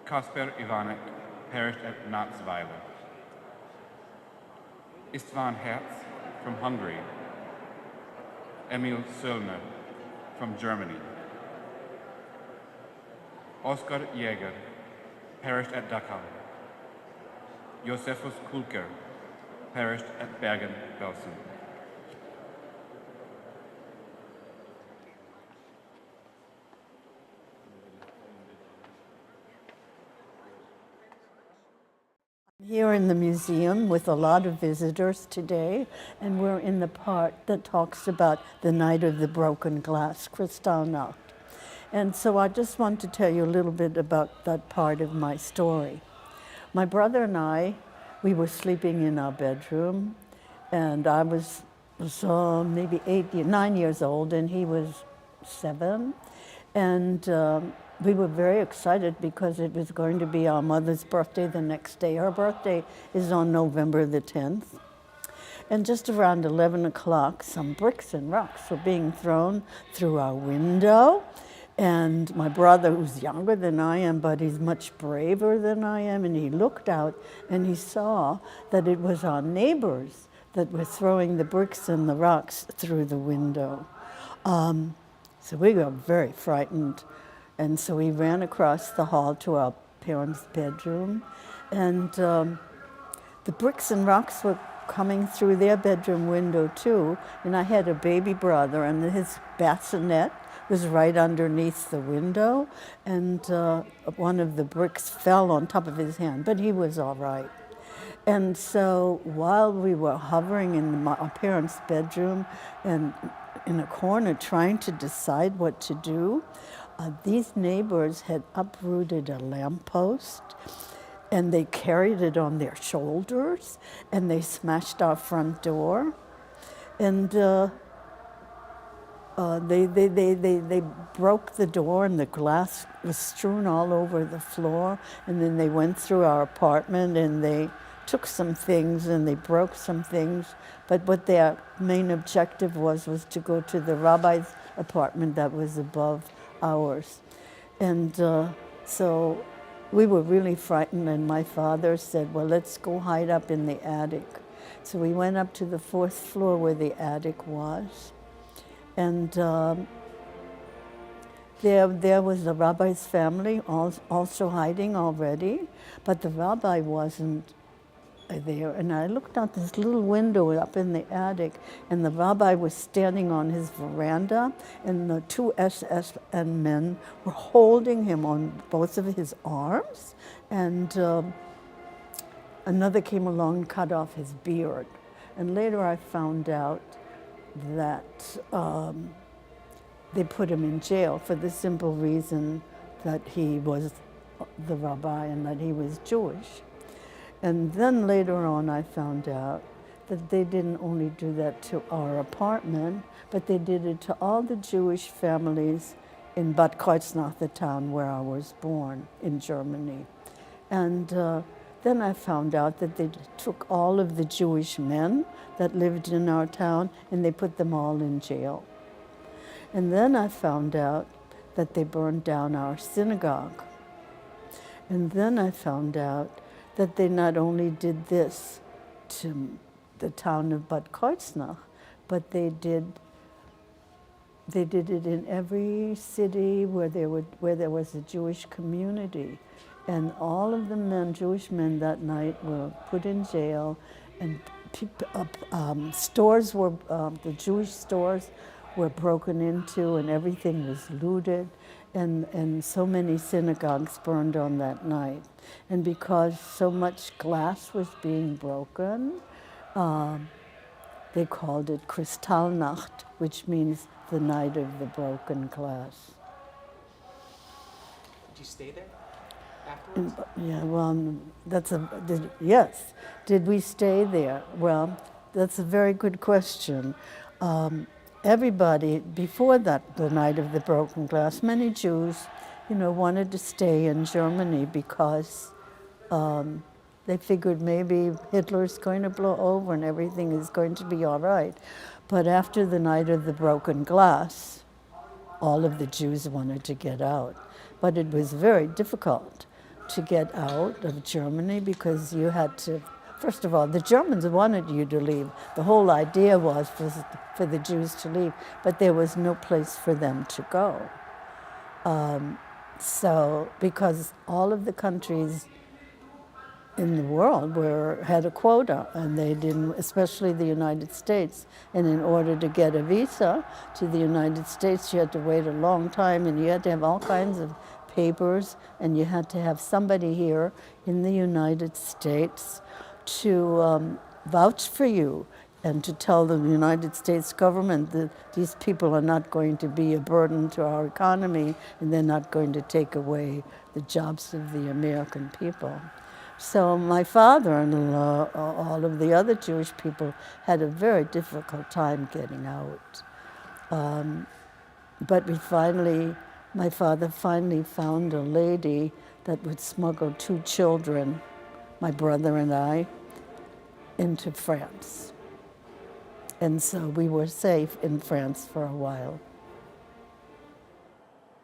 Kasper Ivanek perished at Natzweiler. Istvan Herz from Hungary. Emil Söllner from Germany. Oskar Jäger perished at Dachau. Josephus Kulker perished at Bergen-Belsen. Here in the museum with a lot of visitors today, and we're in the part that talks about the night of the broken glass, Kristallnacht. And so I just want to tell you a little bit about that part of my story. My brother and I, we were sleeping in our bedroom, and I was maybe 9 years old, and he was 7. And we were very excited because it was going to be our mother's birthday the next day. Her birthday is on November the 10th. And just around 11 o'clock, some bricks and rocks were being thrown through our window. And my brother, who's younger than I am, but he's much braver than I am, and he looked out and he saw that it was our neighbors that were throwing the bricks and the rocks through the window. So we got very frightened. And so we ran across the hall to our parents' bedroom, and the bricks and rocks were coming through their bedroom window too. And I had a baby brother, and his bassinet was right underneath the window, and one of the bricks fell on top of his hand, but he was all right. And so while we were hovering in our parents' bedroom and in a corner trying to decide what to do, these neighbors had uprooted a lamppost, and they carried it on their shoulders, and they smashed our front door, and they broke the door, and the glass was strewn all over the floor. And then they went through our apartment, and they took some things, and they broke some things. But what their main objective was to go to the rabbi's apartment that was above ours. And so we were really frightened, and my father said, well, let's go hide up in the attic. So we went up to the 4th floor where the attic was, and there was the rabbi's family also hiding already, but the rabbi wasn't there. And I looked out this little window up in the attic, and the rabbi was standing on his veranda, and the 2 SS men were holding him on both of his arms, and another came along and cut off his beard. And later I found out that they put him in jail for the simple reason that he was the rabbi and that he was Jewish. And then later on I found out that they didn't only do that to our apartment, but they did it to all the Jewish families in Bad Kreuznach, the town where I was born in Germany. And then I found out that they took all of the Jewish men that lived in our town, and they put them all in jail. And then I found out that they burned down our synagogue. And then I found out that they not only did this to the town of Bad Kreuznach, but they did it in every city where there was a Jewish community. And all of the Jewish men that night were put in jail, and stores were, the Jewish stores were broken into, and everything was looted, and so many synagogues burned on that night. And because so much glass was being broken, they called it Kristallnacht, which means the night of the broken glass. Did you stay there afterwards? Yeah, well, yes. Did we stay there? Well, that's a very good question. Everybody, before that, the night of the broken glass, many Jews, wanted to stay in Germany because they figured maybe Hitler's going to blow over and everything is going to be all right. But after the night of the broken glass, all of the Jews wanted to get out. But it was very difficult to get out of Germany because you had to, first of all, the Germans wanted you to leave. The whole idea was for the Jews to leave, but there was no place for them to go. So, because all of the countries in the world had a quota, and they didn't, especially the United States. And in order to get a visa to the United States, you had to wait a long time, and you had to have all kinds of papers, and you had to have somebody here in the United States to vouch for you and to tell the United States government that these people are not going to be a burden to our economy, and they're not going to take away the jobs of the American people. So my father and all of the other Jewish people had a very difficult time getting out. But my father finally found a lady that would smuggle 2 children, my brother and I, into France. And so we were safe in France for a while.